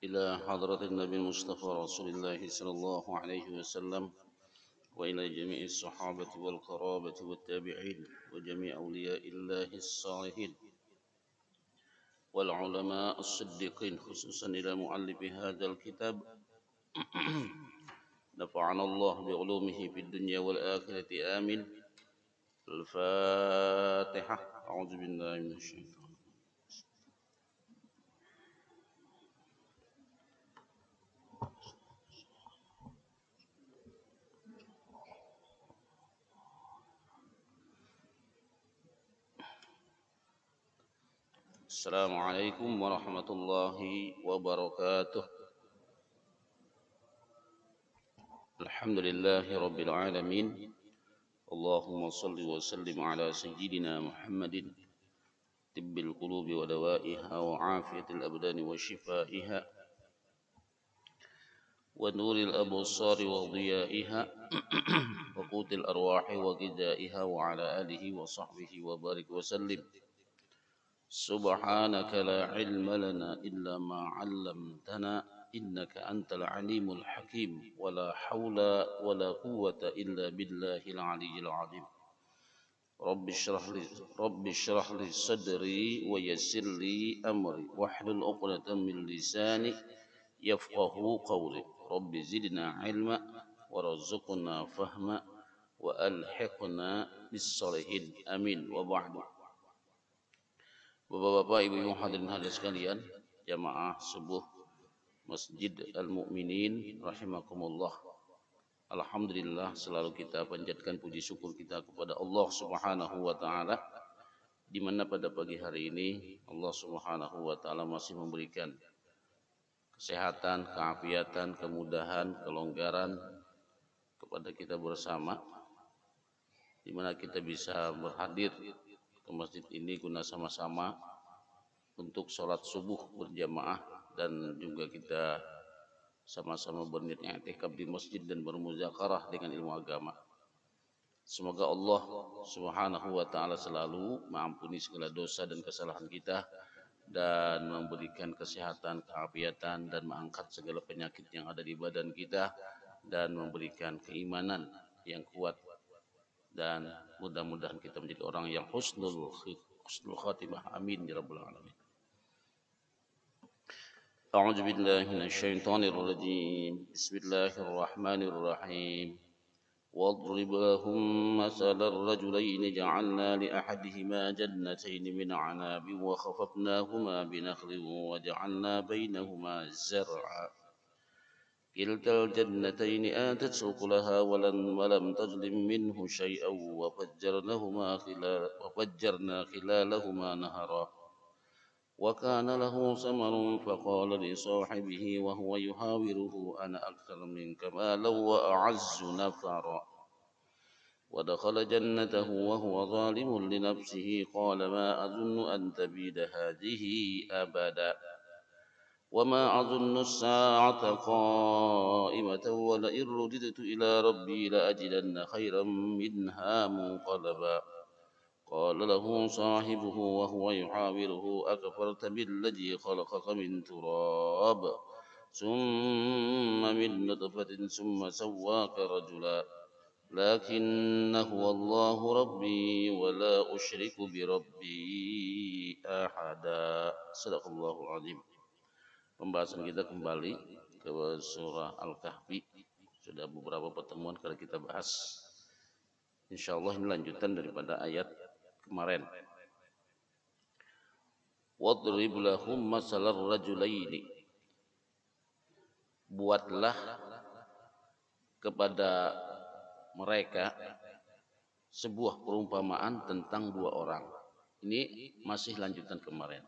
إلى حضرة النبي المصطفى رسول الله صلى الله عليه وسلم وإلى جميع الصحابة والقرابة والتابعين وجميع أولياء الله الصالحين والعلماء الصديقين خصوصا إلى مؤلف هذا الكتاب نفعنا الله بعلومه في الدنيا والآخرة آمين. الفاتحة. أعوذ بالله من الشيطان. Assalamualaikum warahmatullahi wabarakatuh. Alhamdulillahi rabbil alamin. Allahumma salli wa sallim ala sayyidina Muhammadin tibbil qulubi wa dawaiha wa afiyatil abdani wa shifaiha wa nuril absari wa dhiyaiha wa qutil arwahi wa ghidaiha wa ala alihi wa sahbihi wa barik wa sallim. Subhanaka la ilma lana illa ma 'allamtana innaka antal alimul hakim wa la haula wa la quwwata illa billahil aliyyil azim. Rabbi shrah li sadri wa yassir li amri wahlul 'uqdatam min lisani yafqahu qawli. Rabbi zidna ilma warzuqna fahma wa alhiqna bis salihin. Amin wa ba'du. Bapak-bapak, ibu-ibu hadirin hadirat sekalian, jamaah subuh Masjid Al-Mu'minin rahimakumullah. Alhamdulillah, selalu kita panjatkan puji syukur kita kepada Allah Subhanahu wa taala, di mana pada pagi hari ini Allah Subhanahu wa taala masih memberikan kesehatan, keafiatan, kemudahan, kelonggaran kepada kita bersama, di mana kita bisa berhadir ke masjid ini guna sama-sama untuk sholat subuh berjamaah dan juga kita sama-sama berniat i'tikaf di masjid dan bermuzakarah dengan ilmu agama. Semoga Allah Subhanahu wa taala selalu mengampuni segala dosa dan kesalahan kita dan memberikan kesehatan, keafiatan dan mengangkat segala penyakit yang ada di badan kita dan memberikan keimanan yang kuat, dan mudah-mudahan kita menjadi orang yang husnul khatimah. Amin ya rabbal alamin. A'udzu billahi minasyaitonir rajim. Bismillahirrahmanir rahim. واضرب لهم مثل الرجلين جعلنا لأحدهما جنتين من عناب وخففناهما بنخل وجعلنا بينهما زرعا كلتا الجنتين آتت أكلها ولم تظلم منه شيئا وفجرنا خلالهما نهرا وكان له ثمر فقال لصاحبه وهو يحاوره أنا أكثر منك مالا وأعز نفرا ودخل جنته وهو ظالم لنفسه قال ما أظن أن تبيد هذه أبدا وما أظن الساعة قائمة ولئن رددت إلى ربي لأجدن خيرا منها منقلبا قال له صاحبه وهو يحاوره أكفرت بالذي خلقك من تراب ثم من نطفة ثم سواك رجلا لكن هو الله ربي ولا أشرك بربي أحدا. صدق الله العظيم. Pembahasan kita kembali ke surah Al-Kahfi. Sudah beberapa pertemuan kali kita bahas. Insyaallah ini lanjutan daripada ayat kemarin. Wadrib lahum masalar rajulaini. Buatlah kepada mereka sebuah perumpamaan tentang dua orang. Ini masih lanjutan kemarin.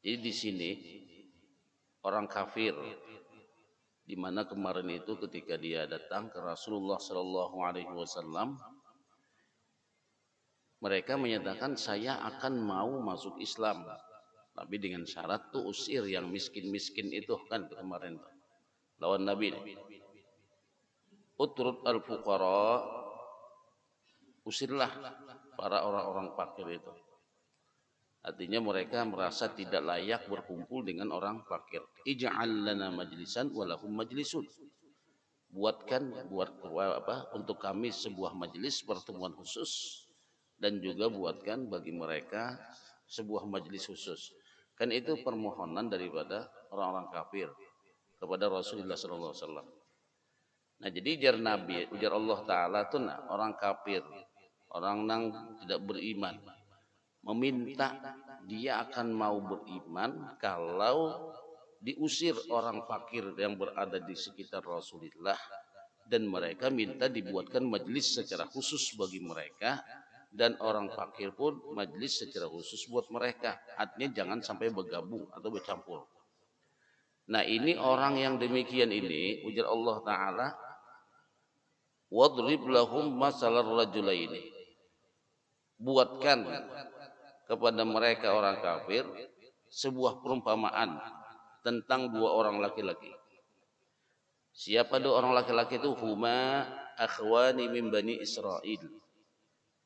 Jadi di sini orang kafir, di mana kemarin itu ketika dia datang ke Rasulullah Sallallahu Alaihi Wasallam, mereka menyatakan saya akan mau masuk Islam, tapi dengan syarat tuh usir yang miskin-miskin itu kan kemarin tuh. Lawan Nabi, utrud al-fuqara, usirlah para orang-orang fakir itu. Artinya mereka merasa tidak layak berkumpul dengan orang fakir. Ij'al lana majlisan walahum majlisun. Untuk kami sebuah majelis pertemuan khusus dan juga buatkan bagi mereka sebuah majelis khusus. Kan itu permohonan daripada orang-orang kafir kepada Rasulullah SAW. Nah jadi ujar Nabi, ujar Allah Ta'ala tuh orang kafir, orang yang tidak beriman, meminta dia akan mau beriman kalau diusir orang fakir yang berada di sekitar Rasulullah, dan mereka minta dibuatkan majelis secara khusus bagi mereka, dan orang fakir pun majelis secara khusus buat mereka. Artinya jangan sampai bergabung atau bercampur. Nah ini orang yang demikian ini, ujar Allah Ta'ala, wadrib lahum masalar rajulaini, buatkan kepada mereka orang kafir sebuah perumpamaan tentang dua orang laki-laki. Siapa dua orang laki-laki itu? Huma akhwani min bani Israel.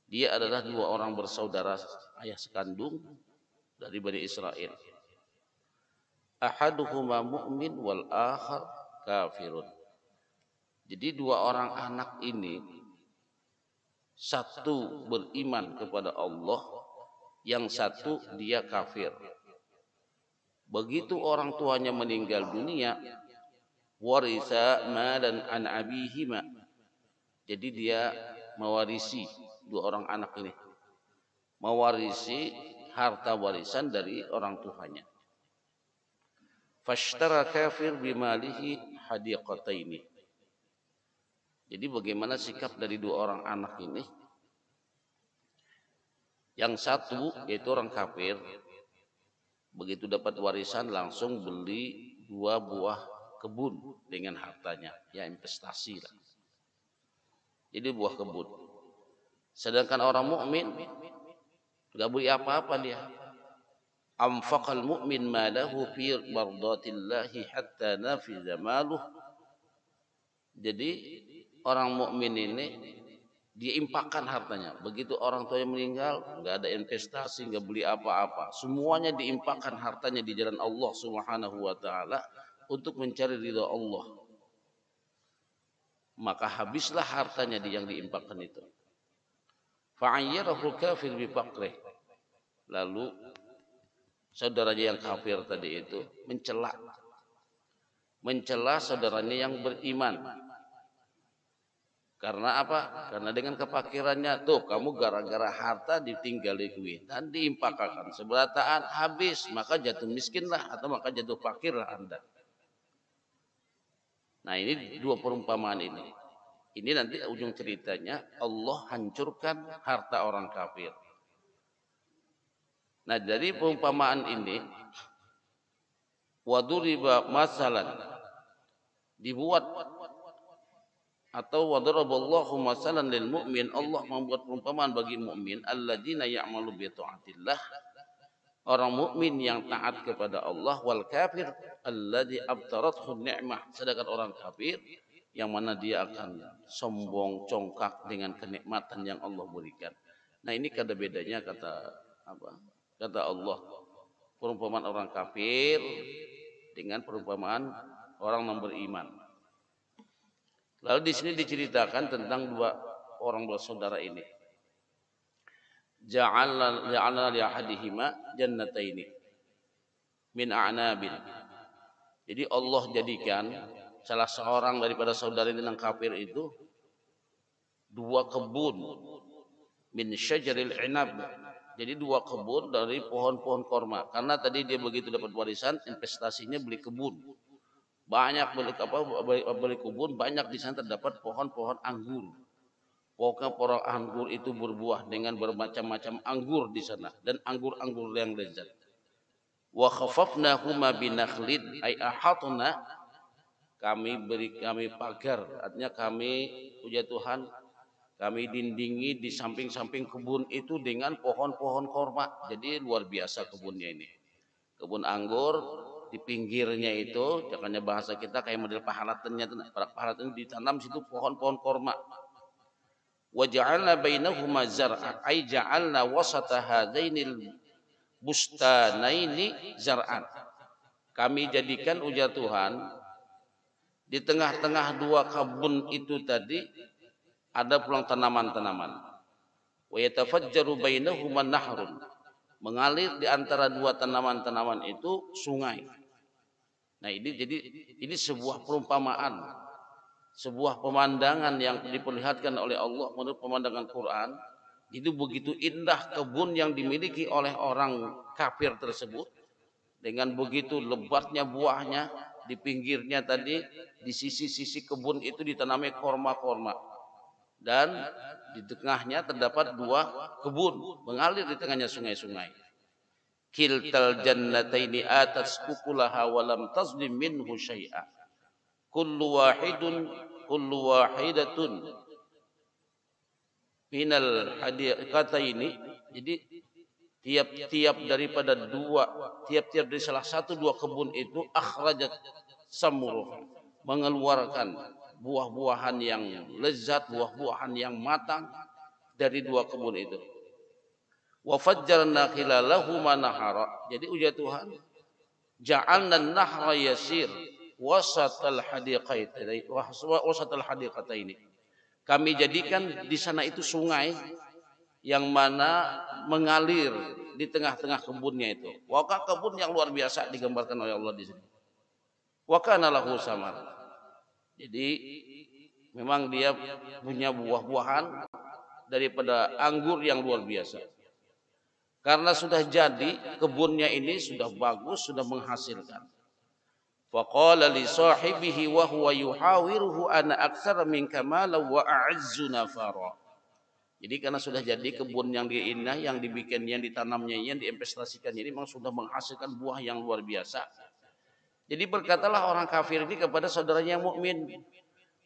Dia adalah dua orang bersaudara ayah sekandung dari Bani Israel. Ahaduhuma mu'min wal akhar kafirun. Jadi dua orang anak ini, satu beriman kepada Allah, yang satu dia kafir. Begitu orang tuanya meninggal dunia, warisa malan an abihima. Jadi dia mewarisi, dua orang anak ini mewarisi harta warisan dari orang tuanya. Fashtara kafir bimalihi hadiqataini. Jadi bagaimana sikap dari dua orang anak ini? Yang satu yaitu orang kafir, begitu dapat warisan langsung beli dua buah kebun dengan hartanya, ya investasi lah. Jadi buah kebun. Sedangkan orang mukmin enggak beli apa-apa dia. Anfaqal mu'min malahu fi mardatillahi hatta nafiza maluh. Jadi orang mukmin ini diimpakkan hartanya. Begitu orang tuanya meninggal, enggak ada investasi, enggak beli apa-apa. Semuanya diimpakkan hartanya di jalan Allah Subhanahu wa taala untuk mencari ridha Allah. Maka habislah hartanya yang diimpakkan itu. Fa'ayyarahu kafir bi faqrih. Lalu saudaranya yang kafir tadi itu mencela saudaranya yang beriman. Karena apa? Karena dengan kefakirannya, tuh kamu gara-gara harta ditinggali duit dan diimpakkan seberataan habis, maka jatuh miskinlah atau maka jatuh fakirlah Anda. Nah ini dua perumpamaan ini. Ini nanti ujung ceritanya Allah hancurkan harta orang kafir. Nah dari perumpamaan ini, waduriba masalan, dibuat atau wadaraballahu masalan lil mu'min, Allah membuat perumpamaan bagi mukmin alladzina ya'malu bi ta'atillah, orang mukmin yang taat kepada Allah, wal kafir alladzi abtarathu ni'mah, sedangkan orang kafir yang mana dia akan sombong congkak dengan kenikmatan yang Allah berikan. Nah ini kada bedanya kata Allah, perumpamaan orang kafir dengan perumpamaan orang yang beriman. Lalu di sini diceritakan tentang dua orang bersaudara ini. Ja'alna li ahadihima jannataini min a'nabin. Jadi Allah jadikan salah seorang daripada saudara yang kafir itu dua kebun min syajaril inab. Jadi dua kebun dari pohon-pohon korma. Karena tadi dia begitu dapat warisan, investasinya beli kebun. Banyak beli kebun, banyak di sana terdapat pohon-pohon anggur. Pokoknya pohon anggur itu berbuah dengan bermacam-macam anggur di sana dan anggur-anggur yang lezat. Wa khafafnahuma binakhlin ay ahatna, kami pagar, artinya kami, puja Tuhan, kami dindingi di samping-samping kebun itu dengan pohon-pohon korma. Jadi luar biasa kebunnya ini. Kebun anggur, di pinggirnya itu, jangannya bahasa kita kayak model pahalatannya, pahalatannya ditanam situ pohon-pohon korma. Wa ja'alna bainahuma zar'a ay ja'alna wasata hadainil bustanaini zar'an. Kami jadikan ujar Tuhan di tengah-tengah dua kebun itu tadi ada pulang tanaman-tanaman. Wa yatafajjaru bainahuma nahrun. Mengalir di antara dua tanaman-tanaman itu sungai. Nah, ini sebuah perumpamaan, sebuah pemandangan yang diperlihatkan oleh Allah menurut pemandangan Quran. Itu begitu indah kebun yang dimiliki oleh orang kafir tersebut. Dengan begitu lebatnya buahnya, di pinggirnya tadi, di sisi-sisi kebun itu ditanami korma-korma. Dan di tengahnya terdapat dua kebun, mengalir di tengahnya sungai-sungai. Kiltal jannataini atas ukulaha walam tazlim minhu syai'a. Kullu wahidatun minal hadiqataini. Jadi tiap-tiap dari salah satu dua kebun itu akhrajat samruh, mengeluarkan buah-buahan yang lezat, buah-buahan yang matang dari dua kebun itu. Wa fajjarna khilalahuma nahara. Jadi ujar Tuhan, ja'alna nahra yasir wasatal hadiqataini. Kami jadikan di sana itu sungai yang mana mengalir di tengah-tengah kebunnya itu. Waka kebun yang luar biasa digambarkan oleh Allah di sini. Wa kana lahu samar. Jadi memang dia punya buah-buahan daripada anggur yang luar biasa. Karena sudah jadi kebunnya ini sudah bagus, sudah menghasilkan. Faqala li sahibihi wa huwa yuhawiruhu ana aktsara minka malan wa a'azzu nafara. Jadi karena sudah jadi kebun yang diindah, yang dibikin, yang ditanamnya, yang diinvestasikan ini memang sudah menghasilkan buah yang luar biasa. Jadi berkatalah orang kafir ini kepada saudaranya yang mukmin.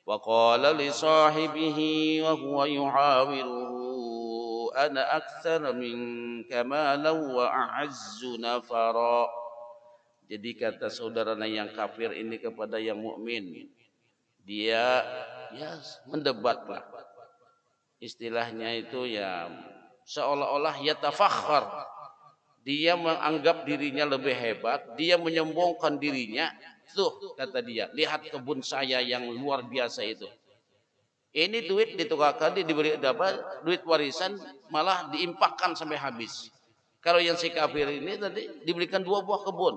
Wa qala li sahibihi wa huwa yuhawiruhu ana aktsara minka malan wa a'azzu nafara. Jadi kata saudaranya yang kafir ini kepada yang mukmin, dia mendebatlah. Istilahnya itu ya seolah-olah yatafakhar. Dia menganggap dirinya lebih hebat, dia menyombongkan dirinya. Tuh kata dia, lihat kebun saya yang luar biasa itu. Ini duit ditukarkan, diberi duit warisan malah diimpakkan sampai habis. Kalau yang si kafir ini tadi diberikan 2 buah kebun.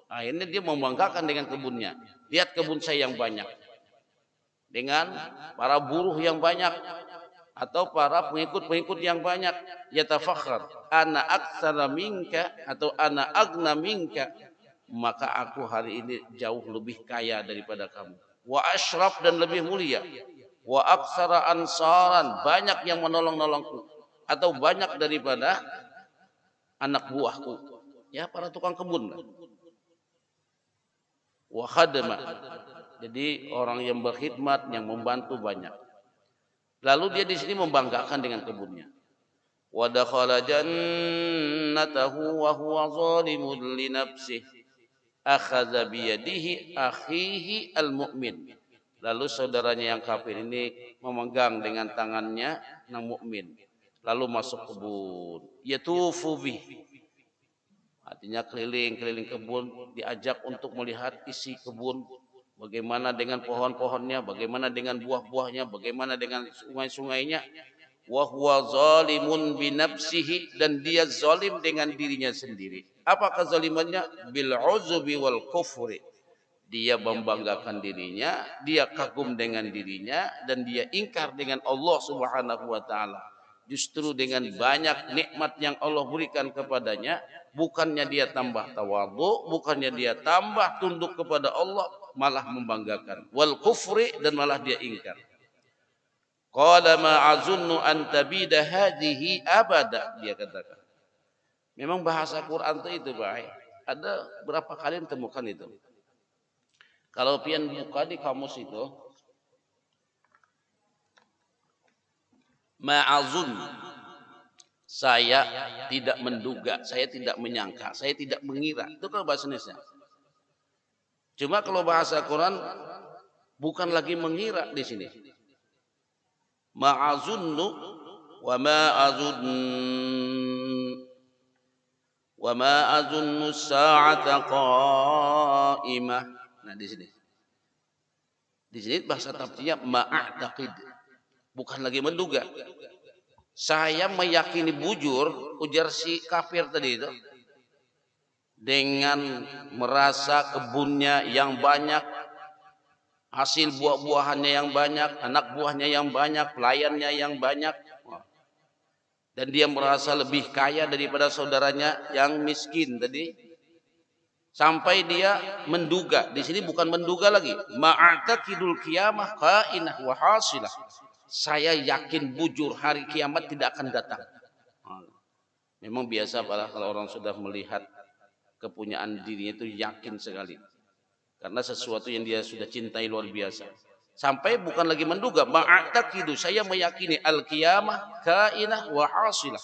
Nah, ini dia membanggakan dengan kebunnya. Lihat kebun saya yang banyak. Dengan para buruh yang banyak. Atau para pengikut-pengikut yang banyak, yatafakhar ana aktsara minka atau ana agna minka, maka aku hari ini jauh lebih kaya daripada kamu, wa asyraf dan lebih mulia, wa aktsara ansaran banyak yang menolong-nolongku, atau banyak daripada anak buahku, ya para tukang kebun, wa khadama, jadi orang yang berkhidmat, yang membantu banyak. Lalu dia di sini membanggakan dengan kebunnya. Wa dakhala jannatahu wa huwa zalimun li nafsihi akhadha bi yadihi akhihi al-mu'min. Lalu saudaranya yang kafir ini memegang dengan tangannya yang mukmin. Lalu masuk kebun. Yatufu bih. Artinya keliling-keliling kebun, diajak untuk melihat isi kebun. Bagaimana dengan pohon-pohonnya, bagaimana dengan buah-buahnya, bagaimana dengan sungai-sungainya. Wa huwa zalimun bi nafsihi, dan dia zalim dengan dirinya sendiri. Apa kezalimannya? Bil uzubi wal kufri. Dia membanggakan dirinya, dia kagum dengan dirinya, dan dia ingkar dengan Allah Subhanahu wa taala. Justru dengan banyak nikmat yang Allah berikan kepadanya, bukannya dia tambah tawadhu, bukannya dia tambah tunduk kepada Allah, malah membanggakan. Wal kufri, dan malah dia ingkar. Qala ma azunnu an tabida hadhihi abada, dia katakan. Memang bahasa Quran itu baik. Ada berapa kali temukan itu. Kalau pian buka di kamus itu, ma'azun, saya tidak menduga, saya tidak menyangka, saya tidak mengira. Itu kalau bahasa Indonesia. Cuma kalau bahasa Quran bukan lagi mengira di sini. Ma'azunnu wa ma'azun Wa ma azunnu as-sa'ata qa'imah. Nah, di sini. Di sini bahasa tafsirnya ma'taqid. Bukan lagi menduga. Saya meyakini bujur, ujar si kafir tadi itu, dengan merasa kebunnya yang banyak, hasil buah-buahannya yang banyak, anak buahnya yang banyak, pelayannya yang banyak, dan dia merasa lebih kaya daripada saudaranya yang miskin tadi, sampai dia menduga. Di sini bukan menduga lagi, ma'taqidul qiyamah qainah wa hasilah. Saya yakin bujur hari kiamat tidak akan datang. Memang biasa kalau orang sudah melihat kepunyaan dirinya itu yakin sekali. Karena sesuatu yang dia sudah cintai luar biasa. Sampai bukan lagi menduga, ma'taqidu, saya meyakini al-qiyamah kainah wa hasilah.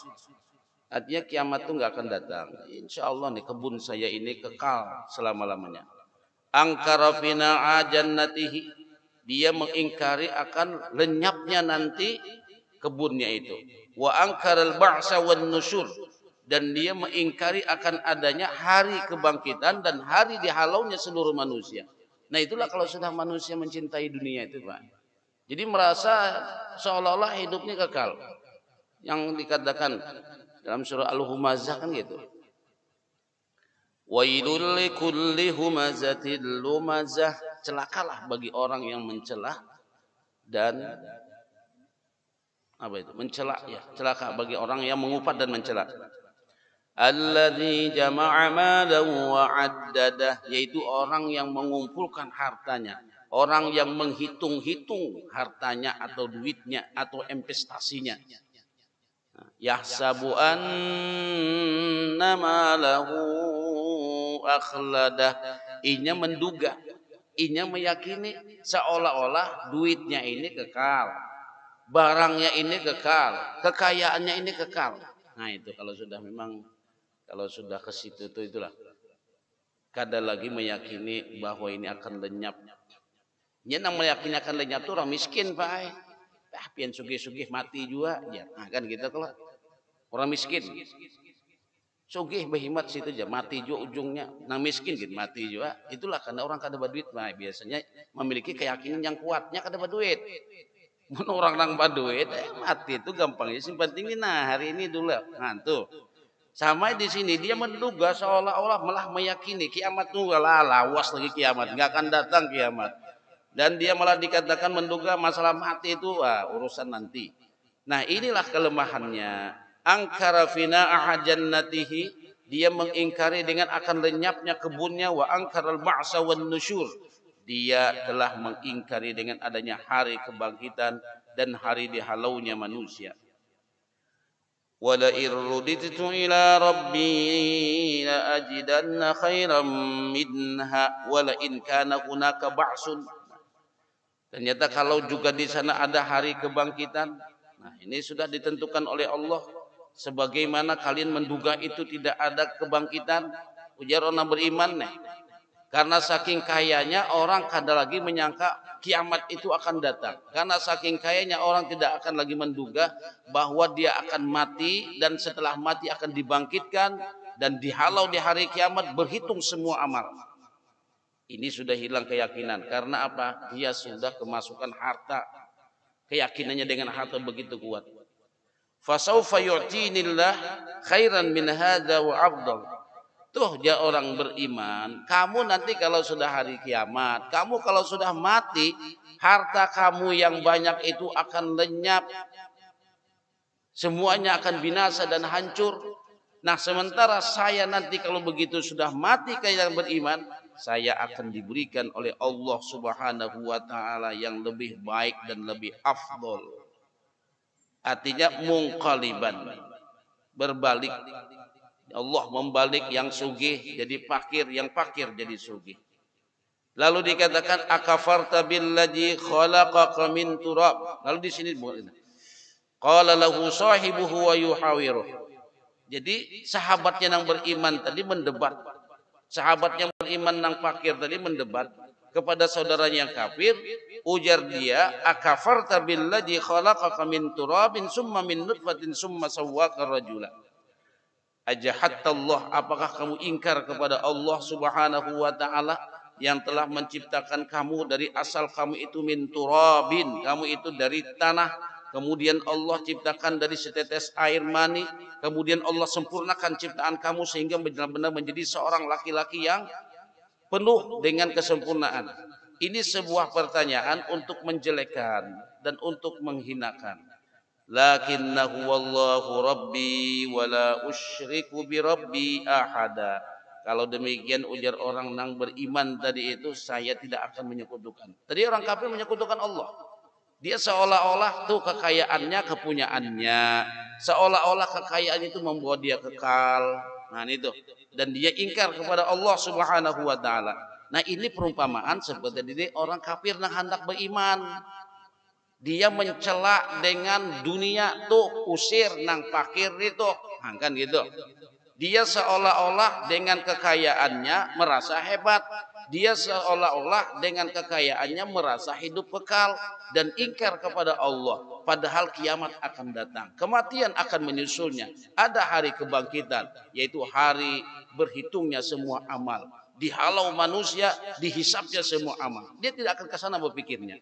Artinya kiamat itu enggak akan datang. Insya Allah nih kebun saya ini kekal selama-lamanya. Angkara fina ajannatihi, dia mengingkari akan lenyapnya nanti kebunnya itu. Wa angkaral ba'sa wan nusyur, dan dia mengingkari akan adanya hari kebangkitan dan hari dihalaunya seluruh manusia. Nah, itulah kalau sudah manusia mencintai dunia itu, Pak. Jadi merasa seolah-olah hidupnya kekal. Yang dikatakan dalam surah Al-Humazah kan gitu. Wailul likulli humazatil lumazah, celakalah bagi orang yang mencelah dan apa itu? Mencela, ya, celaka bagi orang yang mengupat dan mencela. Alladzi jama'a malan wa 'addadah, yaitu orang yang mengumpulkan hartanya, orang yang menghitung-hitung hartanya atau duitnya atau investasinya. Yahsabu anna malahu akhladah, inya menduga, inya meyakini seolah-olah duitnya ini kekal, barangnya ini kekal, kekayaannya ini kekal. Nah, itu kalau sudah memang, kalau sudah ke situ itulah kada lagi meyakini bahwa ini akan lenyap. Nya nang meyakini akan lenyap itu orang miskin, Pak. Pian sugih-sugih mati juga, ya. Nah, kan gitu kalau orang miskin. Sugih behimat situ aja mati juga ujungnya. Nang miskin gitu mati juga. Itulah karena orang kada berduit, nah, biasanya memiliki keyakinan yang kuatnya kada berduit. Mun orang nang berduit mati itu gampang. Yang penting nah hari ini dulu. Nah, tuh. Sama di sini dia menduga seolah-olah malah meyakini kiamat itu lawas lagi kiamat, enggak akan datang kiamat. Dan dia malah dikatakan menduga masalah mati itu urusan nanti. Nah, inilah kelemahannya. Angkara fina ahajannatihi, dia mengingkari dengan akan lenyapnya kebunnya. Wa angkaral ba'sa wan nusyur, dia telah mengingkari dengan adanya hari kebangkitan dan hari dihalaunya manusia. Wala irruditu ila rabbi la ajidanna khairan minha wala in kana hunaka ba'sun. Ternyata kalau juga di sana ada hari kebangkitan, nah ini sudah ditentukan oleh Allah. Sebagaimana kalian menduga itu tidak ada kebangkitan, ujar orang beriman nih. Karena saking kayanya orang kada lagi menyangka kiamat itu akan datang. Karena saking kayanya orang tidak akan lagi menduga bahwa dia akan mati dan setelah mati akan dibangkitkan dan dihalau di hari kiamat, berhitung semua amal. Ini sudah hilang keyakinan. Karena apa? Dia sudah kemasukan harta. Keyakinannya dengan harta begitu kuat. Fasawfa yu'tinillah khairan min hadza wa afdal. Tuh dia orang beriman. Kamu nanti kalau sudah hari kiamat, kamu kalau sudah mati, harta kamu yang banyak itu akan lenyap. Semuanya akan binasa dan hancur. Nah, sementara saya nanti kalau begitu sudah mati kayak yang beriman, saya akan diberikan oleh Allah Subhanahu wa taala yang lebih baik dan lebih afdol. Artinya munqaliban, berbalik. Allah membalik yang sugih jadi fakir, yang fakir jadi sugih. Lalu dikatakan akafarta billadzi khalaqaka min turab. Lalu di sini qala lahu sahibuhu wa yuhawiruh. Jadi sahabatnya yang beriman tadi mendebat. Sahabat yang beriman nang fakir tadi mendebat kepada saudaranya yang kafir. Ujar dia, akafarta billadzi khalaqaka min turabin summa min nutfatin summa sawwaka rajula. Ajahattallah, apakah kamu ingkar kepada Allah Subhanahu wa taala yang telah menciptakan kamu dari asal kamu itu min turabin, kamu itu dari tanah, kemudian Allah ciptakan dari setetes air mani, kemudian Allah sempurnakan ciptaan kamu sehingga benar-benar menjadi seorang laki-laki yang penuh dengan kesempurnaan. Ini sebuah pertanyaan untuk menjelekkan dan untuk menghinakan. Lakinnahu wallahu rabbi wala usyriku bi rabbi ahada. Kalau demikian ujar orang yang beriman tadi itu, saya tidak akan menyekutukan. Tadi orang kafir menyekutukan Allah. Dia seolah-olah tuh kekayaannya, kepunyaannya, seolah-olah kekayaan itu membawa dia kekal. Nah itu. Dan dia ingkar kepada Allah Subhanahu wa taala. Nah ini perumpamaan seperti ini orang kafir yang hendak beriman. Dia mencela dengan dunia tuh, usir nang fakir itu, kan gitu. Dia seolah-olah dengan kekayaannya merasa hebat. Dia seolah-olah dengan kekayaannya merasa hidup kekal dan ingkar kepada Allah. Padahal kiamat akan datang, kematian akan menyusulnya. Ada hari kebangkitan, yaitu hari berhitungnya semua amal. Dihalau manusia, dihisapnya semua amal. Dia tidak akan ke sana berpikirnya.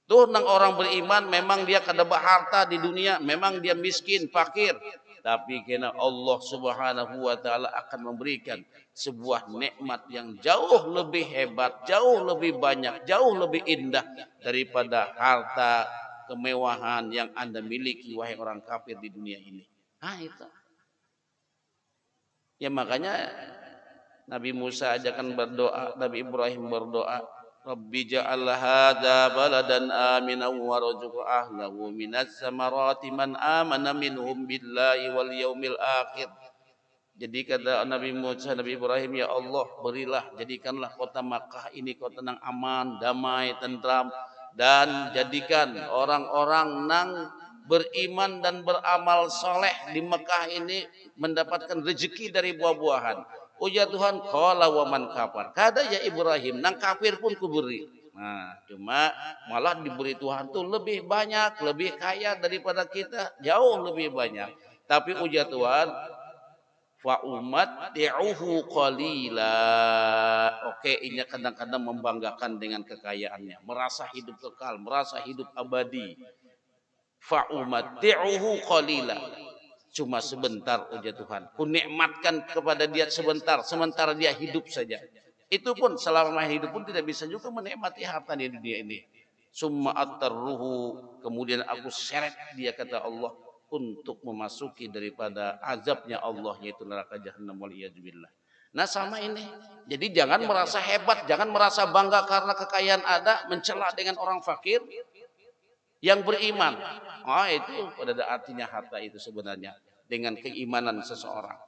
Tuh nang orang beriman memang dia kada harta di dunia, memang dia miskin, fakir, tapi karena Allah Subhanahu wa taala akan memberikan sebuah nikmat yang jauh lebih hebat, jauh lebih banyak, jauh lebih indah daripada harta kemewahan yang Anda miliki wahai orang kafir di dunia ini. Nah itu. Ya makanya Nabi Musa ajakan berdoa, Nabi Ibrahim berdoa, Rabbi ja'al hadza baladan aminan warzuq ahlahu minas samarati man amana minhum billahi wal yaumil akhir. Jadi kata Nabi Musa, Nabi Ibrahim, ya Allah berilah, jadikanlah kota Makkah ini kota yang aman, damai, tentram, dan jadikan orang-orang nang beriman dan beramal soleh di Mekah ini mendapatkan rezeki dari buah-buahan. Oh ya Tuhan, qala wa man kafar. Kada ya Ibrahim, nang kafir pun kuberi. Nah, cuma malah diberi Tuhan tuh lebih banyak, lebih kaya daripada kita, jauh lebih banyak. Tapi ujar Tuhan, fa umatti'uhu qalila. Oke, ini kadang-kadang membanggakan dengan kekayaannya, merasa hidup kekal, merasa hidup abadi. Fa umatti'uhu qalila. Cuma sebentar ujar Tuhan. Ku nikmatkan kepada dia sebentar, sementara dia hidup saja. Itu pun selama hidup pun tidak bisa juga menikmati harta di dunia ini. Summa attarruhu, kemudian aku seret dia kata Allah untuk memasuki daripada azabnya Allah, yaitu neraka jahanam waliyadzubillah. Nah sama ini. Jadi jangan merasa hebat, jangan merasa bangga karena kekayaan ada, mencela dengan orang fakir yang beriman. Itu pada artinya harta itu sebenarnya dengan keimanan seseorang.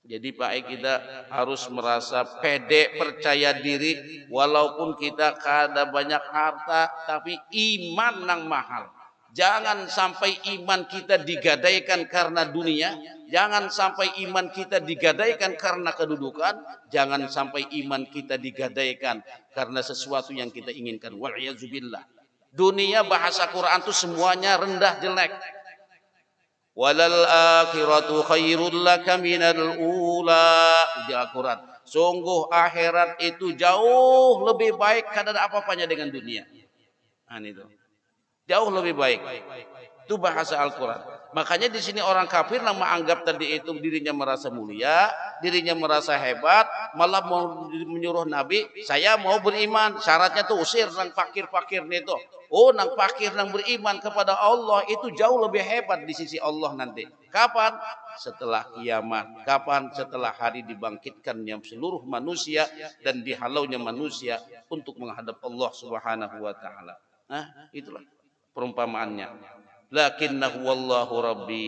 Jadi Pak kita harus merasa pede, percaya diri, walaupun kita kada banyak harta, tapi iman nang mahal. Jangan sampai iman kita digadaikan karena dunia, jangan sampai iman kita digadaikan karena kedudukan, jangan sampai iman kita digadaikan karena sesuatu yang kita inginkan. Wa'iyadzubillah. Dunia bahasa Quran itu semuanya rendah jelek. Walal akhiratu khairul laka minal ula. Di Al-Quran. Sungguh akhirat itu jauh lebih baik karena ada apa-apanya dengan dunia. Itu. Jauh lebih baik. Itu bahasa Al-Quran. Makanya di sini orang kafir yang menganggap tadi itu dirinya merasa mulia, dirinya merasa hebat, malah mau menyuruh Nabi, saya mau beriman. Syaratnya tuh usir nang fakir-fakir itu. Oh, nang fakir nang beriman kepada Allah itu jauh lebih hebat di sisi Allah nanti. Kapan? Setelah kiamat. Kapan? Setelah hari dibangkitkannya seluruh manusia dan dihalaunya manusia untuk menghadap Allah Subhanahu wa taala. Nah, itulah perumpamaannya. Lakinnahu wallahu rabbi.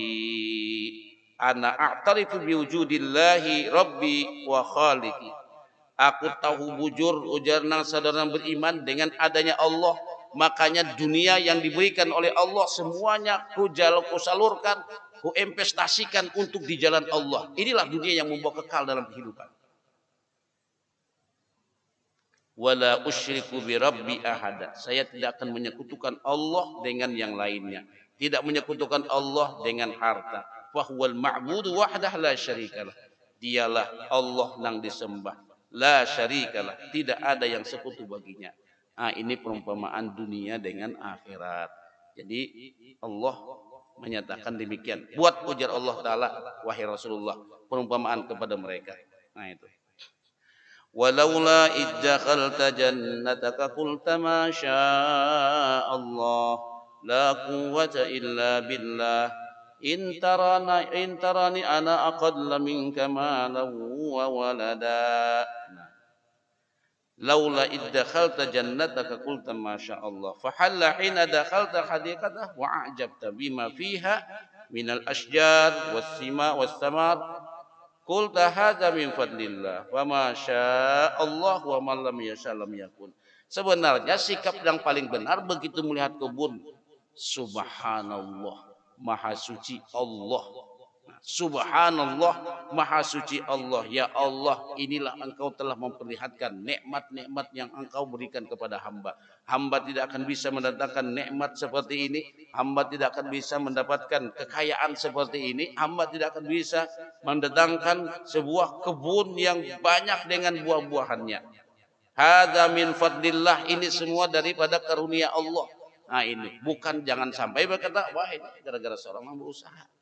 Ana a'tarifu biwujudillahi rabbi wa khaliqi. Aku tahu bujur ujar nang saudara beriman dengan adanya Allah. Makanya dunia yang diberikan oleh Allah semuanya ku salurkan, ku investasikan untuk di jalan Allah. Inilah dunia yang membawa kekal dalam kehidupan. Wala usyriku bi rabbi ahada. Saya tidak akan menyekutukan Allah dengan yang lainnya. Tidak menyekutukan Allah dengan harta. Fahuwal ma'budu wahdah la syarikalah. Dialah Allah yang disembah. La syarikalah. Tidak ada yang sekutu baginya. Ini perumpamaan dunia dengan akhirat. Jadi Allah menyatakan demikian. Buat ujar Allah Ta'ala, wahai Rasulullah, perumpamaan kepada mereka. Nah itu. Walaula iddakhalta jannataka qulta ma Allah la quwwata illa billah in tarani ana aqalla minka malan wa walada. Laula iddakhalta jannataka qulta ma Allah fahalla hina dakhalta hadiqatah wa a'jabta bima fiha minal ashjar was sima was samar. Qul hadza min fadlillah wa ma Allah wa ma lam yasha lam yakun. Sebenarnya sikap yang paling benar begitu melihat kebun, subhanallah, maha suci Allah. Subhanallah, maha suci Allah. Ya Allah, inilah engkau telah memperlihatkan nikmat-nikmat yang engkau berikan kepada hamba. Hamba tidak akan bisa mendatangkan nikmat seperti ini. Hamba tidak akan bisa mendapatkan kekayaan seperti ini. Hamba tidak akan bisa mendatangkan sebuah kebun yang banyak dengan buah-buahannya. Hadza min fadlillah, ini semua daripada karunia Allah. Nah ini, bukan jangan sampai berkata, wah ini gara-gara seorang yang berusaha.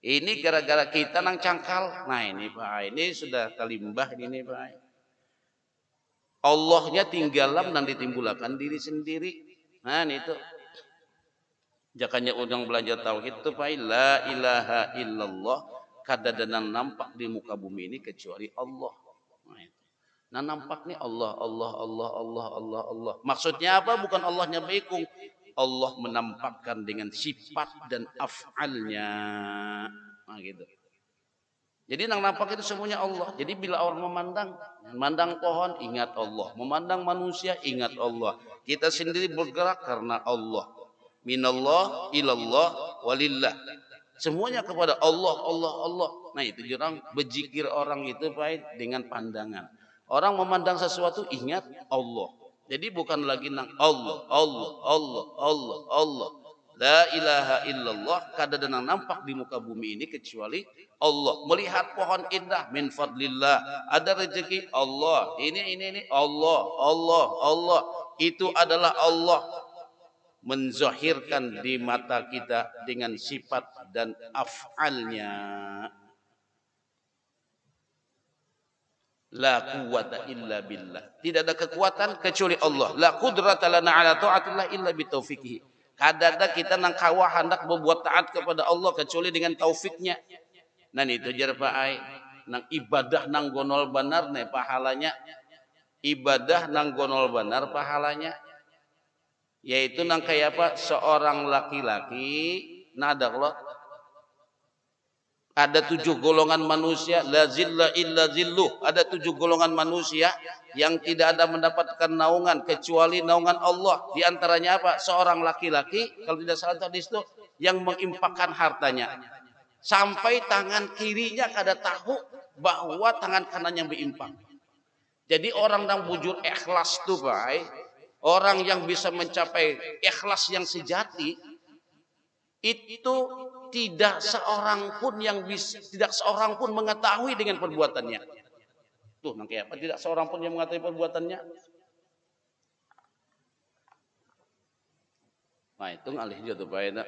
Ini gara-gara kita nang cangkal. Nah ini Pak, ini sudah kalimbah ini Pak. Allahnya tinggalam dan ditimbulkan diri sendiri. Nah itu. Jakanya udang belajar tauhid itu Pak, la ilaha illallah, kadang-kadang nampak di muka bumi ini kecuali Allah. Nah nampak nih Allah, Allah, Allah, Allah, Allah, Allah. Maksudnya apa? Bukan Allahnya bekung. Allah menampakkan dengan sifat dan af'alnya. Nah gitu. Jadi yang nampak itu semuanya Allah. Jadi bila orang memandang pohon, ingat Allah. Memandang manusia, ingat Allah. Kita sendiri bergerak karena Allah. Minallah, ilallah, walillah. Semuanya kepada Allah, Allah, Allah. Nah itu jarang berzikir orang itu baik dengan pandangan. Orang memandang sesuatu, ingat Allah. Jadi bukan lagi nang Allah, Allah, Allah, Allah, Allah. La ilaha illallah, kadang-kadang nampak di muka bumi ini kecuali Allah. Melihat pohon indah min fadlillah, ada rezeki Allah. Ini Allah, Allah, Allah. Itu adalah Allah menzahirkan di mata kita dengan sifat dan af'alnya. La quwwata illa billah. Tidak ada kekuatan kecuali Allah. La qudrata lana ala ta'atillah illa bitaufiqihi. Kadang-kadang kita nang kawah hendak berbuat taat kepada Allah kecuali dengan taufiknya. Nah itu jar paai nang ibadah nang gonol benar nih pahalanya. Ibadah nang gonol benar pahalanya. Yaitu nang kayak apa? Seorang laki-laki nadallah. Ada 7 golongan manusia, la zilla illa zilluh. Ada 7 golongan manusia yang tidak ada mendapatkan naungan kecuali naungan Allah. Di antaranya apa? Seorang laki-laki, kalau tidak salah tadi itu, yang mengimpakkan hartanya. Sampai tangan kirinya kada tahu bahwa tangan kanannya berimpak. Jadi orang yang bujur ikhlas tuh, Pak. Orang yang bisa mencapai ikhlas yang sejati, itu tidak seorang pun mengetahui dengan perbuatannya. Tuh, nangke apa? Tidak seorang pun yang mengetahui perbuatannya. Nah, itu ngalih jatuh Pak.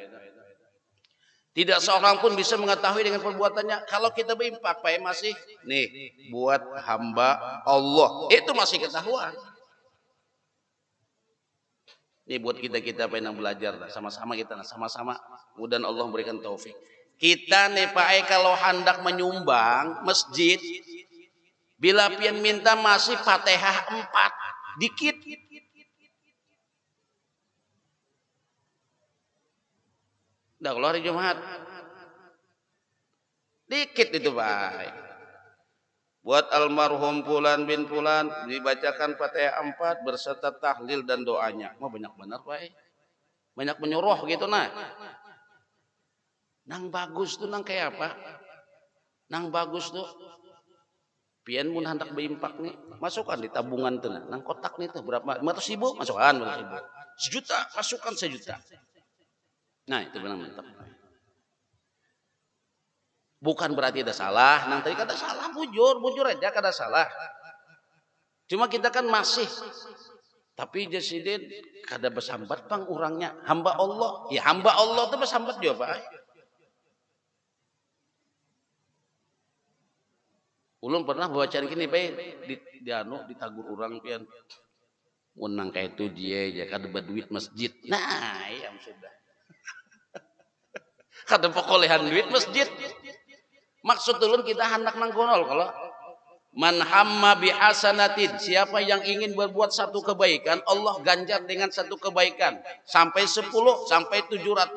Tidak seorang pun bisa mengetahui dengan perbuatannya. Kalau kita berimpak, Pak, masih nih buat hamba Allah. Itu masih ketahuan. Ini buat kita yang belajar lah, sama-sama kita sama-sama mudah Allah memberikan taufik. Kita nih Pak kalau hendak menyumbang masjid, bila pian minta masih Fatihah 4 dikit. Dah kalau hari Jumat dikit itu Pak. Buat almarhum Fulan bin Fulan dibacakan Fatihah 4 berserta tahlil dan doanya. Mau banyak benar Pak. Banyak menyuruh gitu nah. Nang bagus tuh nang kayak apa? Nang bagus tuh. Pian mun hendak beimpak nih, masukkan di tabungan tuh nah. Nang kotak nih tuh berapa? 500.000 masukkan 500.000. 1 juta masukkan 1 juta. Nah, itu benar mantap. Bukan berarti ada salah, nang tadi kada salah, bujur aja kada salah. Cuma kita kan masih, tapi jasidin kada bersambat bang orangnya, hamba Allah. Ya hamba Allah itu bersambat juga Pak. Ulun pernah baca gini Pak, ditagur orang pian. Unang kayak itu dia aja kada berduit masjid. Nah, ya sudah. Kada pekolehan duit masjid. Maksud ulun kita hendak nang konol kalau man hamma bi hasanatin, siapa yang ingin berbuat satu kebaikan, Allah ganjar dengan satu kebaikan sampai 10, sampai 700,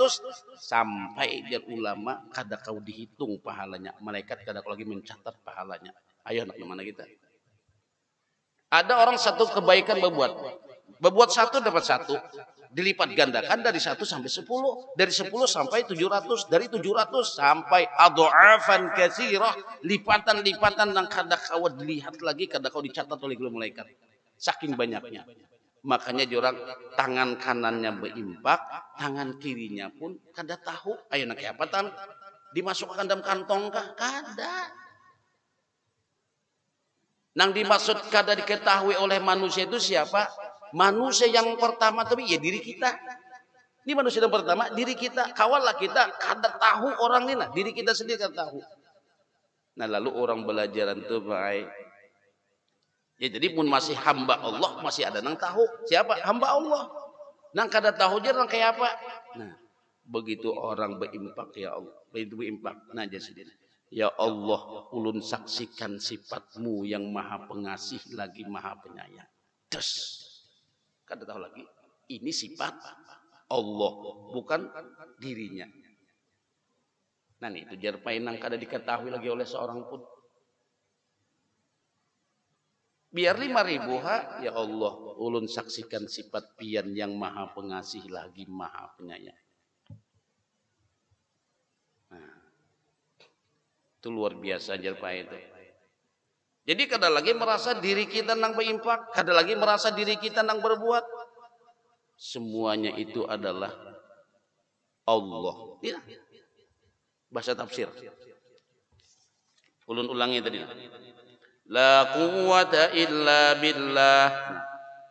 sampai dia ulama kada kau dihitung pahalanya. Malaikat kada kau lagi mencatat pahalanya. Ayo nak mana kita? Ada orang satu kebaikan berbuat satu dapat satu, dilipat gandakan dari 1 sampai 10, dari 10 sampai 700, dari 700 sampai adha'afan katsirah, lipatan-lipatan yang kada kau dilihat lagi, kada kau dicatat oleh malaikat. Saking banyaknya. Makanya orang tangan kanannya berimpak, tangan kirinya pun kada tahu. Ayo nak apa tan? Dimasukkan dalam kantong kah? Kada. Nang dimaksud kada diketahui oleh manusia itu siapa? Manusia yang pertama tapi ya diri kita. Ini manusia yang pertama diri kita. Kawalah kita kada tahu orang ini lah. Diri kita sendiri kada tahu. Nah lalu orang belajaran itu baik. Ya jadi pun masih hamba Allah masih ada nang tahu. Siapa? Hamba Allah. Nang kada tahu dia nang kayak apa? Nah begitu orang berimpak ya Allah. Begitu berimpak. Nah jadi ya Allah, ulun saksikan sifat-Mu yang maha pengasih lagi maha penyayang. Terus, kada tahu lagi, ini sifat Allah, bukan dirinya. Nah itu jar painang kada diketahui lagi oleh seorang pun. Biar 5.000 ha, ya Allah, ulun saksikan sifat pian yang maha pengasih lagi maha penyayang. Itu luar biasa jerpa itu. Jadi kada lagi merasa diri kita nang berimpak, kada lagi merasa diri kita nang berbuat. Semuanya itu adalah Allah. Ya. Bahasa tafsir. Ulun ulangi tadi. La quwwata illa billah.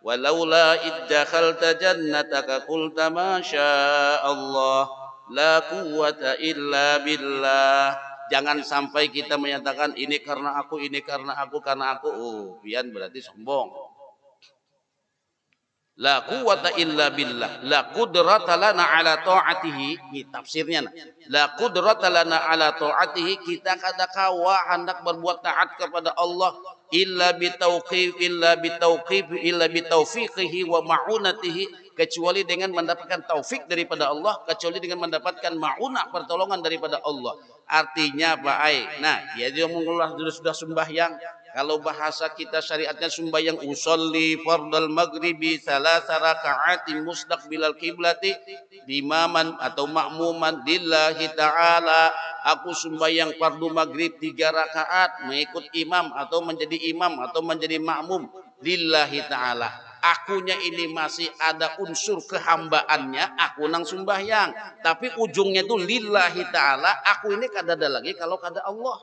Walaula iddakhalta jannataka qulta ma syaa Allah. La quwwata illa billah. Jangan sampai kita menyatakan ini karena aku, karena aku. Oh, pian berarti sombong. La quwwata illa billah. La qudrata lana ala ta'atihi. Ini tafsirnya. La qudrata lana ala ta'atihi. Kita kada kawa hendak berbuat taat kepada Allah. Illa bitauqif, illa bitaufiqihi wa ma'unatihi. Kecuali dengan mendapatkan taufik daripada Allah. Kecuali dengan mendapatkan ma'unah pertolongan daripada Allah. Artinya baik. Nah, dia juga mengulah sudah sembahyang. Kalau bahasa kita syariatnya sembahyang usolli fardal maghribi salasa raka'atin mustaqbilal kiblati imaman atau makmuman lillahi ta'ala. Aku sembahyang fardu maghrib 3 rakaat mengikut imam atau menjadi imam atau menjadi makmum lillahi ta'ala. Akunya ini masih ada unsur kehambaannya, aku nang sembahyang. Tapi ujungnya itu lillahi ta'ala, aku ini kada ada lagi kalau kada Allah.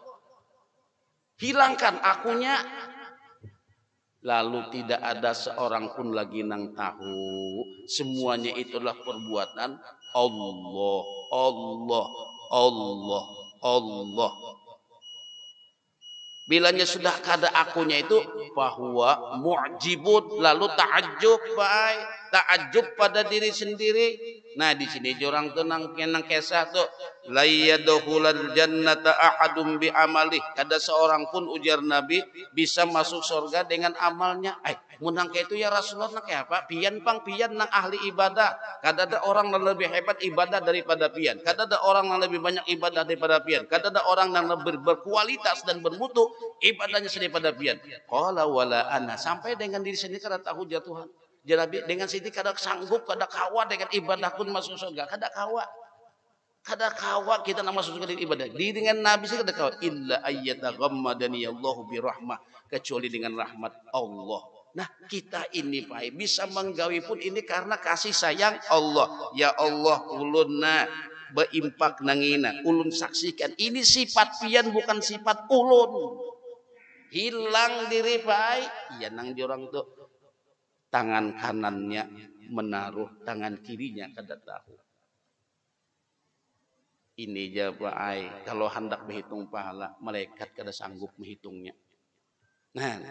Hilangkan akunya. Lalu tidak ada seorang pun lagi nang tahu. Semuanya itulah perbuatan Allah, Allah, Allah, Allah. Bilanya sudah kada akunya itu bahwa mu'jibun, lalu ta'ajjub, baik ta'ajjub pada diri sendiri. Nah di sini jorang tuh nang kisah tuh la yadkhulul jannata ahadum bi amalih. Kada seorang pun ujar Nabi bisa masuk surga dengan amalnya. Munang kayak itu ya Rasulullah nak kayak apa? Pian nang ahli ibadah. Kada ada orang yang lebih hebat ibadah daripada pian. Kada ada orang yang lebih banyak ibadah daripada pian. Kada ada orang yang lebih berkualitas dan bermutu ibadahnya daripada pian. Qala wala ana, sampai dengan diri sendiri kada tahu Tuhan. Jadi dengan sini kada sanggup, kada kawa dengan ibadah pun masuk surga. Kada kawa. Kada kawa kita nak masuk surga dengan ibadah. Dengan Nabi sih kada kawa. Illa ayyataghammadani Allahu birahmah. Kecuali dengan rahmat Allah. Nah kita ini Pak bisa menggawi pun ini karena kasih sayang Allah. Ya Allah ulunna beimpak nangina ulun saksikan ini sifat pian bukan sifat ulun. Hilang diri pai iya nang di orang tuh tangan kanannya menaruh tangan kirinya kada tahu. Ini aja Pak Ai, kalau hendak menghitung pahala, malaikat kada sanggup menghitungnya. Nah,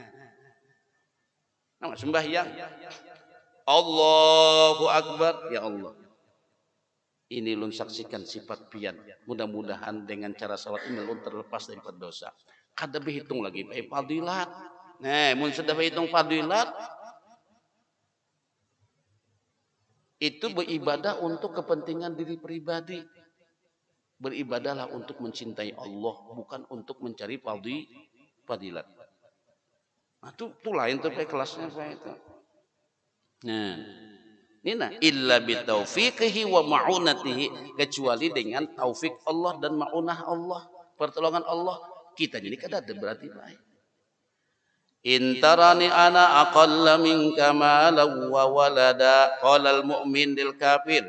nama sembahyang, Allahu Akbar, ya Allah. Ini lun saksikan sifat pian. Mudah-mudahan dengan cara salat ini lun terlepas dari dosa. Kada berhitung lagi, fadilat. Nah, mun sudah berhitung fadilat, itu beribadah untuk kepentingan diri pribadi. Beribadahlah untuk mencintai Allah, bukan untuk mencari fadilat. Nah, itu lain tuh kelasnya Pak itu. Nah, nina illa bitaufiqihi wa ma'unatihi, kecuali dengan taufik Allah dan ma'unah Allah, pertolongan Allah. Kita jadi kada ada berarti baik. Intarani ana aqalla minka malan wa walada, qala al-mu'min lil kafir.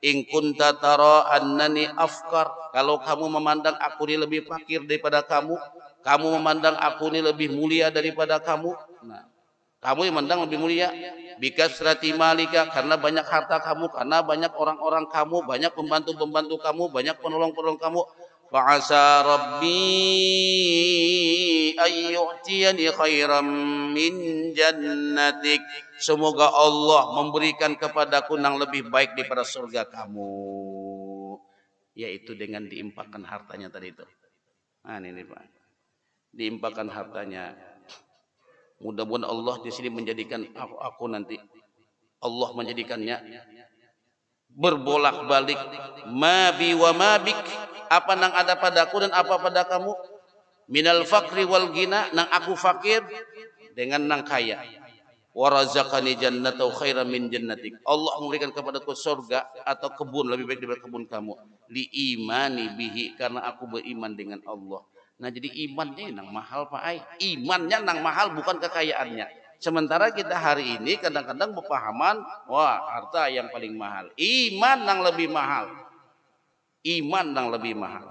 In kunta tara annani afkar, kalau kamu memandang aku ini lebih fakir daripada kamu, kamu memandang aku ini lebih mulia daripada kamu. Nah, kamu yang memandang lebih mulia bikasrati malika, karena banyak harta kamu, karena banyak orang-orang kamu, banyak pembantu-pembantu kamu, banyak penolong-penolong kamu. Fa'asa rabbi ayyu'tiyani khairam min jannatik, semoga Allah memberikan kepadaku yang lebih baik daripada surga kamu, yaitu dengan diimpakkan hartanya tadi itu. Nah ini Pak, diimpakkan hartanya. Mudah-mudahan Allah di sini menjadikan aku nanti, Allah menjadikannya berbolak-balik, mabi wa mabik, apa nang ada padaku dan apa pada kamu, minal fakri wal gina, nang aku fakir dengan nang kaya, warazaqani jannata khairan min jannatik, Allah memberikan kepadaku surga atau kebun lebih baik daripada kebun kamu, li imani bihi, karena aku beriman dengan Allah. Nah jadi imannya nang mahal Pak Ai, imannya nang mahal bukan kekayaannya. Sementara kita hari ini kadang-kadang berpahaman, wah harta yang paling mahal, iman nang lebih mahal, iman nang lebih mahal.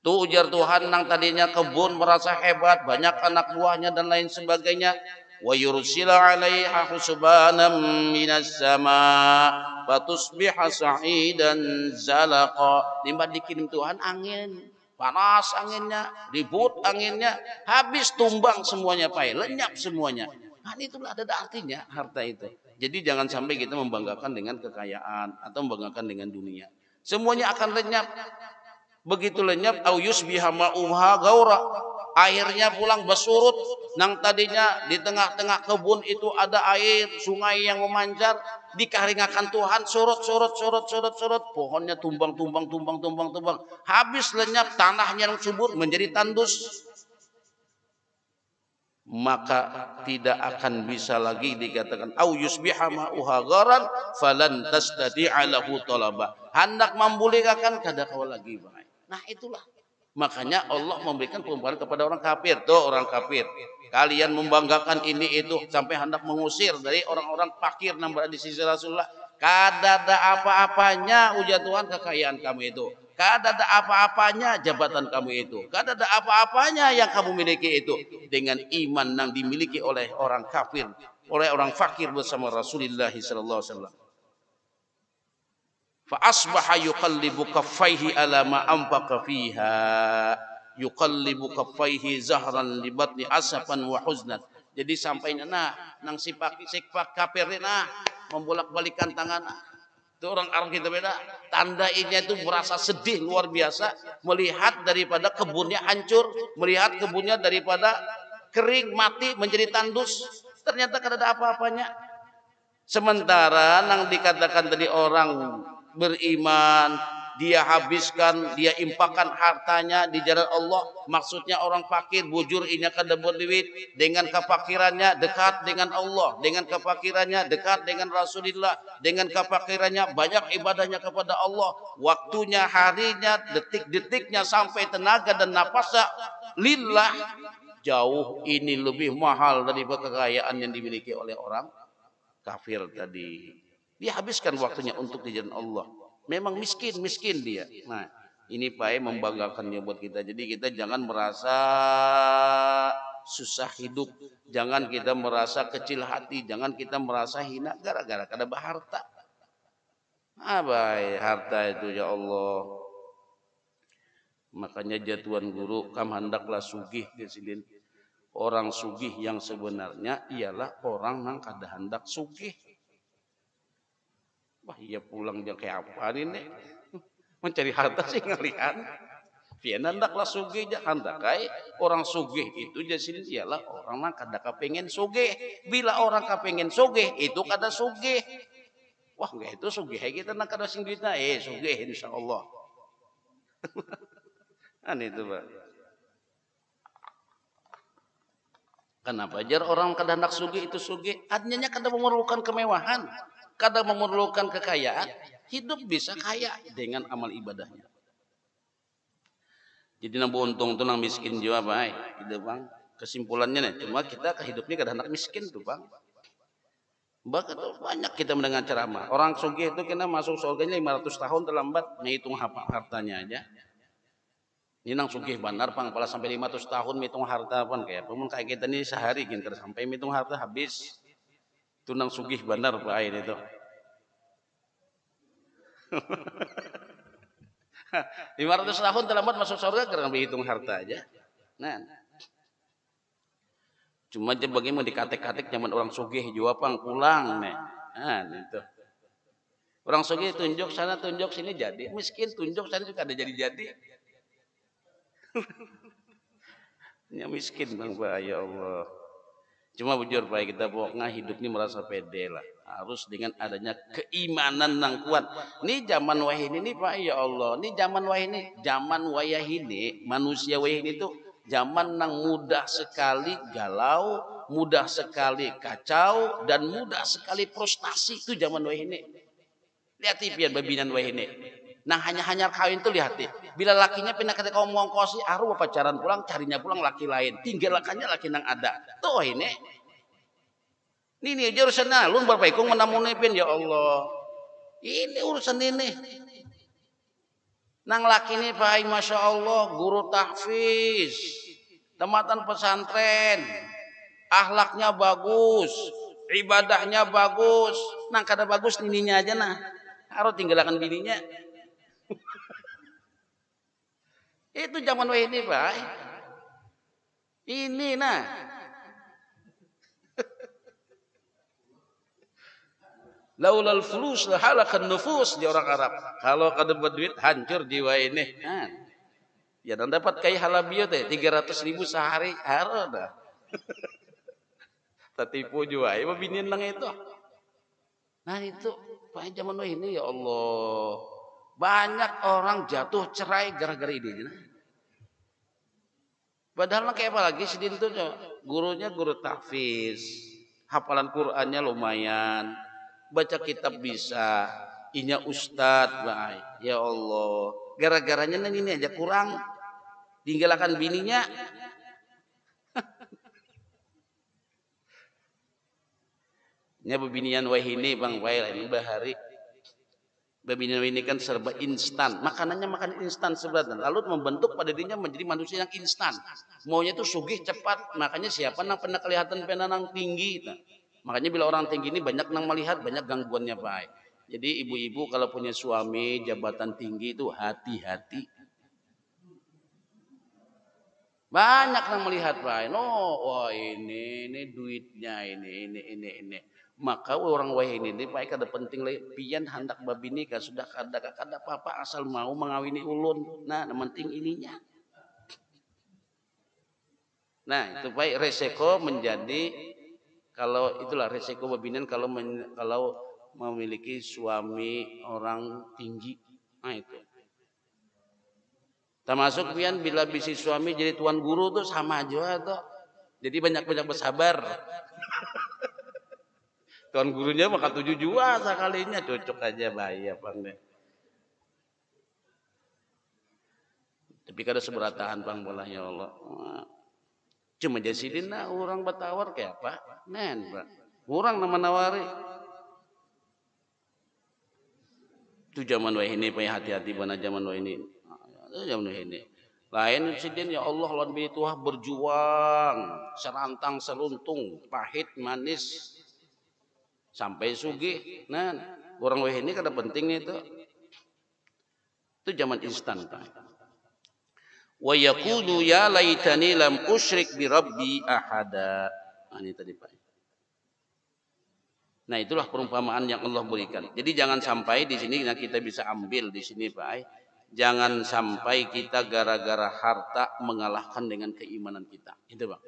Tuh ujar Tuhan nang tadinya kebun merasa hebat, banyak anak buahnya dan lain sebagainya. Wa yursila 'alaiha husbanan minas sama fatusbiha sa'idan zalaqa. Limbah dikirim Tuhan angin, panas anginnya, ribut anginnya, habis tumbang semuanya Pak, lenyap semuanya. Nah itulah ada artinya harta itu. Jadi jangan sampai kita membanggakan dengan kekayaan atau membanggakan dengan dunia. Semuanya akan lenyap. Begitu lenyap, au yusbiha ma'uha gaura, airnya pulang bersurut. Nang tadinya di tengah-tengah kebun itu ada air sungai yang memancar, dikaringakan Tuhan, surut, pohonnya tumbang, habis lenyap, tanahnya yang subur menjadi tandus. Maka tidak akan bisa lagi dikatakan au yusbiha ma'uha gharan falan tastati'a lahu talaba, hendak membolehkan kada kau lagi baik. Nah itulah makanya Allah memberikan perumpamaan kepada orang kafir. Tuh orang kafir, kalian membanggakan ini itu sampai hendak mengusir dari orang-orang fakir yang berada di sisi Rasulullah. Kada ada apa-apanya ujar Tuhan kekayaan kamu itu, kada ada apa-apanya jabatan kamu itu, kada ada apa-apanya yang kamu miliki itu, dengan iman yang dimiliki oleh orang kafir, oleh orang fakir bersama Rasulullah sallallahu alaihi wasallam. Fa asbaha yuqallibu kaffaihi ala ma anfaqa fiha, yuqallibu kaffaihi zahran li batni asafan wa huznan. Jadi sampainya nang sifat kafir membolak-balikan tangan. Itu orang Arab kita beda. Tanda ini itu merasa sedih luar biasa melihat daripada kebunnya hancur, melihat kebunnya daripada kering mati menjadi tandus. Ternyata kada ada apa-apanya. Sementara nang dikatakan tadi orang beriman, dia habiskan, dia impakkan hartanya di jalan Allah. Maksudnya orang fakir bujur inya kada berduit, dengan kefakirannya dekat dengan Allah, dengan kefakirannya dekat dengan Rasulullah, dengan kefakirannya banyak ibadahnya kepada Allah, waktunya, harinya, detik-detiknya sampai tenaga dan nafasnya lillah. Jauh ini lebih mahal daripada kekayaan yang dimiliki oleh orang kafir tadi. Dia habiskan waktunya untuk di jalan Allah. Memang miskin dia. Nah, ini Pak membanggakannya buat kita. Jadi kita jangan merasa susah hidup, jangan kita merasa kecil hati, jangan kita merasa hina gara-gara kada harta. Harta itu ya Allah. Makanya jatuhan guru kam hendaklah sugih di sini. Orang sugih yang sebenarnya ialah orang yang kada hendak sugih. Wah iya pulang dia kayak apa ini? Mencari harta sih ngalihan. Pian hendaklah sugih jah hendakai orang sugih itu jadi ialah orang yang kada kepengen sugih. Bila orang kepengen sugih itu kada sugih. Wah enggak itu sugih kita nak kada sing duitna sugih insyaallah. Itu Pak. Kenapa jar orang kada hendak sugih itu sugih? Artinya kada memerlukan kemewahan, kada memerlukan kekayaan, hidup bisa kaya dengan amal ibadahnya. Jadi nang untung tuh nang miskin juga Pak. Itu Bang. Kesimpulannya nih, cuma kita kehidupnya kada hendak miskin tuh Bang. Bahkan banyak kita mendengar ceramah. Orang sugih itu kena masuk surganya 500 tahun terlambat, menghitung hartanya aja. Ini nang sugih benar Pang, pala sampai 500 tahun menghitung harta Pang kayak kita nih sehari kita sampai menghitung harta habis. Itu nang sugih benar Pak air itu. 500 tahun terlambat masuk surga karena menghitung harta aja. Nah. Cuma aja bagaimana dikatek-katek zaman orang sugih juga Pang pulang nih. Itu. Orang sugih tunjuk sana tunjuk sini jadi, miskin tunjuk sana juga ada jadi. Ya miskin Bang Pak ya Allah. Cuma bujur Pak kita pokoknya hidup ini merasa pede lah. Harus dengan adanya keimanan yang kuat. Ini zaman wahini ini Pak ya Allah. Ini zaman wahini, zaman wayahini manusia wahini itu zaman yang mudah sekali galau, mudah sekali kacau dan mudah sekali frustasi itu zaman wahini. Lihat pian babinan wahini. Nah hanya kawin tuh lihat deh. Bila lakinya pindah ketika ngongkosi, aruh pacaran pulang, carinya pulang laki lain. Tinggal lakannya laki nang ada. Tuh ini. Ini aja urusan nalun berbaikung menamunipin ya Allah. Ini urusan ini. Nang laki ini Pak, masya Allah, guru tahfiz, tematan pesantren, akhlaknya bagus, ibadahnya bagus. Nang kada bagus nininya aja nah. Harus tinggalkan bininya. Itu zaman ini Pak. Ini nah. Laulal fulus lahalakan nufus di orang Arab. Kalau kada berduit hancur jiwa ini. Ya dan dapat kai halabio teh 300.000 sehari harus dah. Tatipu juga ya binian nang itu. Nah itu Pak zaman ini ya Allah. Banyak orang jatuh cerai gara-gara ini. Padahal kayak apa lagi sedin tuh gurunya guru tahfiz, hafalan Qur'annya lumayan, baca kitab bisa, inya ustad baik. Ya Allah, gara-garanya ini aja kurang, tinggalkan bininya. Nya bebinian wahini Bang Wail ini bahari. Babinian ini kan serba instan, makanannya makan instan sebenarnya. Lalu membentuk pada dirinya menjadi manusia yang instan. Maunya itu sugih cepat, makanya siapa nang pernah kelihatan penanang tinggi. Makanya bila orang tinggi ini banyak nang melihat, banyak gangguannya Pak. Jadi ibu-ibu kalau punya suami jabatan tinggi itu hati-hati. Banyak nang melihat Pak. Wah ini duitnya ini. Maka orang wahini ini Pak kada penting lagi pian hendak babini kan sudah kada apa-apa asal mau mengawini ulun. Nah, penting ininya. Nah, itu Pak resiko menjadi kalau itulah resiko babinan kalau memiliki suami orang tinggi. Nah itu. Termasuk pian bila bisi suami jadi tuan guru tuh sama aja tuh. Jadi banyak-banyak bersabar. Tuan gurunya maka 7 jua sekalinya cocok aja bayi apa enggak. Tapi kada seberatahan Bang bolah ya Allah. Cuma jasidin nah orang bertawar kayak apa? Nen Pak. Orang nama nawari. Itu zaman wah ini payah hati-hati mana zaman wah ini. Itu zaman wah ini. Lain insiden ya Allah lawan tuah berjuang serantang seruntung pahit manis sampai sugih. Nah, orang wah ini kada penting itu. Itu zaman instan Pak. Wa yaqulu ya laitani lam usyrik bi rabbi ahada. Nah, ini tadi Pak. Nah, itulah perumpamaan yang Allah berikan. Jadi jangan sampai di sini nah kita bisa ambil di sini Pak. Jangan sampai kita gara-gara harta mengalahkan dengan keimanan kita. Itu Bang.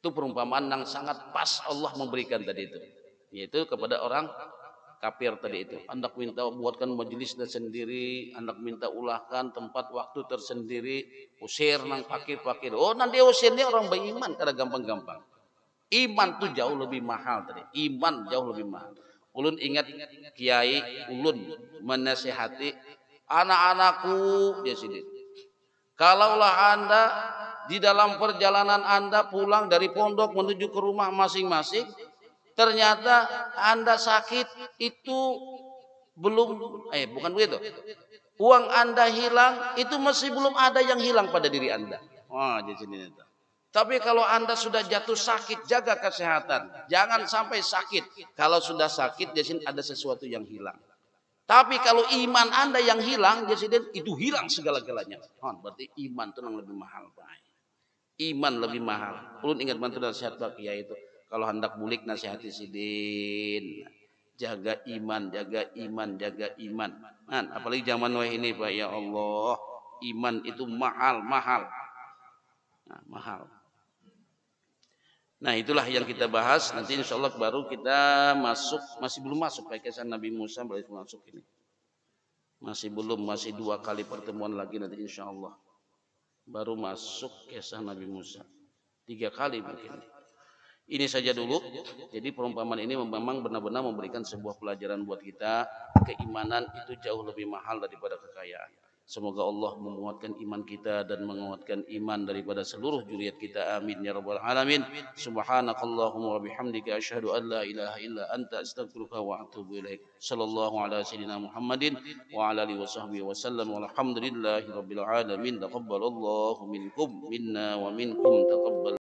Itu perumpamaan yang sangat pas Allah memberikan tadi itu. Yaitu kepada orang kafir tadi itu. Hendak minta buatkan majelis sendiri, hendak minta ulahkan tempat waktu tersendiri, usir nang fakir-fakir. Oh, nanti usirnya orang beriman kada gampang-gampang. Iman tuh jauh lebih mahal tadi. Iman jauh lebih mahal. Ulun ingat kiai ulun menasihati anak-anakku dia sini. Kalaulah Anda di dalam perjalanan Anda pulang dari pondok menuju ke rumah masing-masing, ternyata Anda sakit itu bukan begitu. Uang Anda hilang itu masih belum ada yang hilang pada diri Anda. Wah, di sini itu. Tapi kalau Anda sudah jatuh sakit, jaga kesehatan. Jangan sampai sakit. Kalau sudah sakit, di sini ada sesuatu yang hilang. Tapi kalau iman Anda yang hilang, di sini itu hilang segala-galanya. Berarti iman itu yang lebih mahal, Pak. Iman lebih mahal. Ulun ingat bantu nasihat Pak Kiai itu. Kalau hendak bulik nasihati sidin. Jaga iman, jaga iman, jaga iman. Apalagi zaman wah ini Pak, ya Allah. Iman itu mahal. Nah, mahal. Nah, itulah yang kita bahas. Nanti insya Allah baru kita masuk. Masih belum masuk Pak kisah Nabi Musa baru masuk ini. Masih belum, masih 2 kali pertemuan lagi nanti insya Allah. Baru masuk kisah Nabi Musa. 3 kali mungkin. Ini saja dulu. Jadi perumpamaan ini memang benar-benar memberikan sebuah pelajaran buat kita. Keimanan itu jauh lebih mahal daripada kekayaan. Semoga Allah menguatkan iman kita dan menguatkan iman daripada seluruh zuriat kita. Amin ya rabbal alamin. Subhanakallahumma wa bihamdika asyhadu an la ilaha illa anta astaghfiruka wa atubu ilaik. Sallallahu ala sayyidina Muhammadin wa ala alihi wasahbihi wasallam. Walhamdulillahi rabbil alamin. Taqabbalallahu minkum minna wa minkum taqabbal